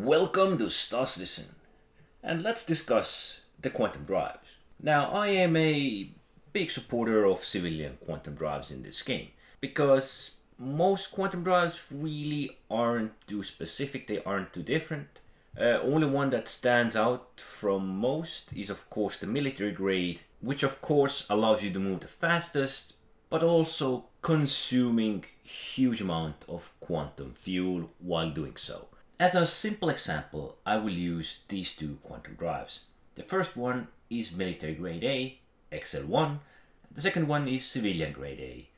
Welcome to Stas Listen, and let's discuss the quantum drives. Now, I am a big supporter of civilian quantum drives in this game because most quantum drives really aren't too specific, they aren't too different. Only one that stands out from most is, of course, the military grade, which, of course, allows you to move the fastest, but also consuming huge amount of quantum fuel while doing so. As a simple example, I will use these two quantum drives. The first one is military grade A, XL1. The second one is civilian grade A,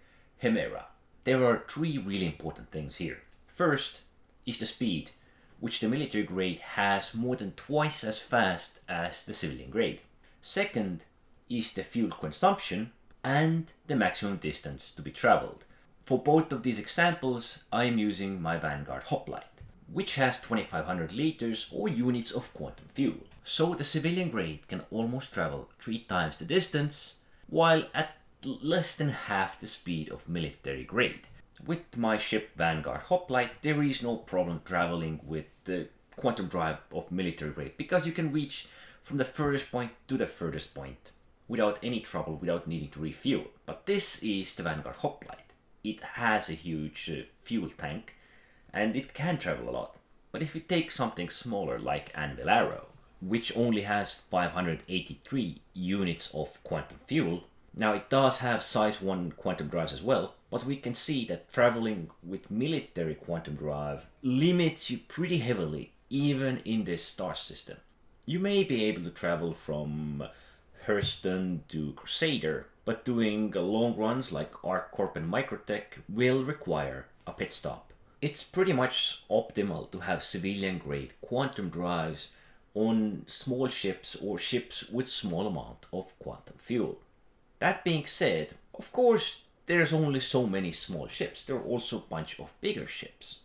Hemera. There are three really important things here. First is the speed, which the military grade has more than twice as fast as the civilian grade. Second is the fuel consumption and the maximum distance to be traveled. For both of these examples, I am using my Vanguard hoplite, which has 2500 liters or units of quantum fuel. So the civilian grade can almost travel 3 times the distance, while at less than half the speed of military grade. With my ship Vanguard hoplite, there is no problem traveling with the quantum drive of military grade because you can reach from the furthest point to the furthest point without any trouble, without needing to refuel. But this is the Vanguard hoplite. It has a huge fuel tank and it can travel a lot. But if you take something smaller like Anvil Arrow, which only has 583 units of quantum fuel, now it does have size 1 quantum drives as well, but we can see that traveling with military quantum drive limits you pretty heavily even in this star system. You may be able to travel from Hurston to Crusader, but doing long runs like ArcCorp and Microtech will require a pit stop. It's pretty much optimal to have civilian grade quantum drives on small ships or ships with small amount of quantum fuel. That being said, of course, there's only so many small ships. There are also a bunch of bigger ships.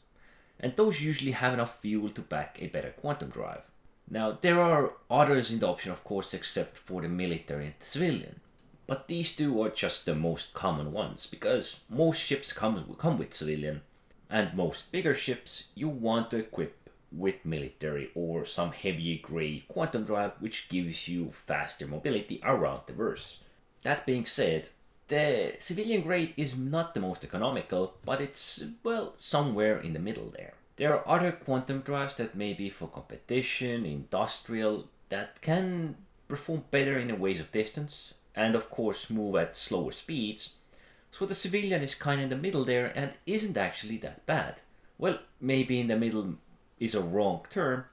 And those usually have enough fuel to back a better quantum drive. Now, there are others in the option, of course, except for the military and the civilian. But these two are just the most common ones, because most ships come with civilian, and most bigger ships you want to equip with military or some heavier grade quantum drive, which gives you faster mobility around the verse. That being said, the civilian grade is not the most economical, but it's, well, somewhere in the middle there. There are other quantum drives that may be for competition, industrial, that can perform better in the ways of distance, and of course move at slower speeds. So the civilian is kind of in the middle there and isn't actually that bad. Well, maybe in the middle is a wrong term,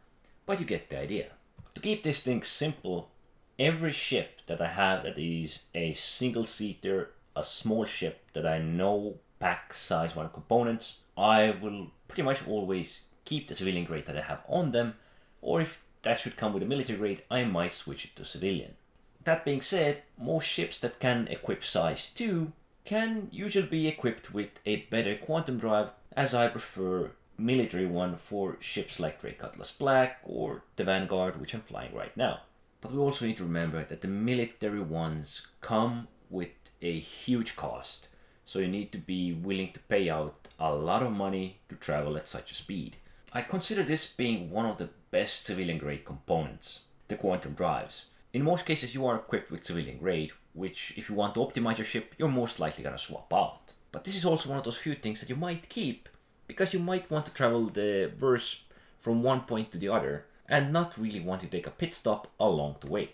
but you get the idea. To keep this thing simple, every ship that I have that is a single seater, a small ship that I know packs size 1 components, I will pretty much always keep the civilian grade that I have on them, or if that should come with a military grade, I might switch it to civilian. That being said, most ships that can equip size 2 can usually be equipped with a better quantum drive, as I prefer military one for ships like Drake Cutlass Black or the Vanguard, which I'm flying right now. But we also need to remember that the military ones come with a huge cost, so you need to be willing to pay out a lot of money to travel at such a speed. I consider this being one of the best civilian grade components, the quantum drives. In most cases you are equipped with civilian grade, which if you want to optimize your ship, you're most likely gonna swap out. But this is also one of those few things that you might keep, because you might want to travel the verse from one point to the other, and not really want to take a pit stop along the way.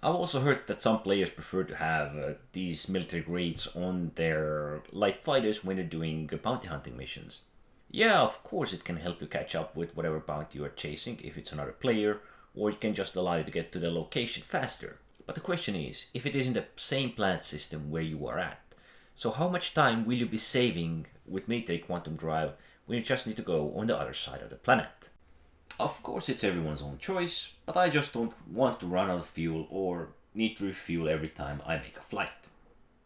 I've also heard that some players prefer to have these military grades on their light fighters when they're doing bounty hunting missions. Yeah, of course it can help you catch up with whatever bounty you are chasing if it's another player, or it can just allow you to get to the location faster. But the question is, if it is in the same planet system where you are at, so how much time will you be saving with military quantum drive when you just need to go on the other side of the planet? Of course it's everyone's own choice, but I just don't want to run out of fuel or need to refuel every time I make a flight.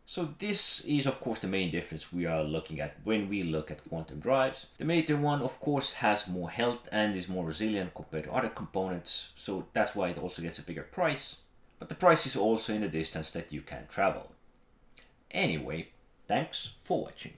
So this is of course the main difference we are looking at when we look at quantum drives. The military one of course has more health and is more resilient compared to other components, so that's why it also gets a bigger price. But the price is also in the distance that you can travel. Anyway, thanks for watching.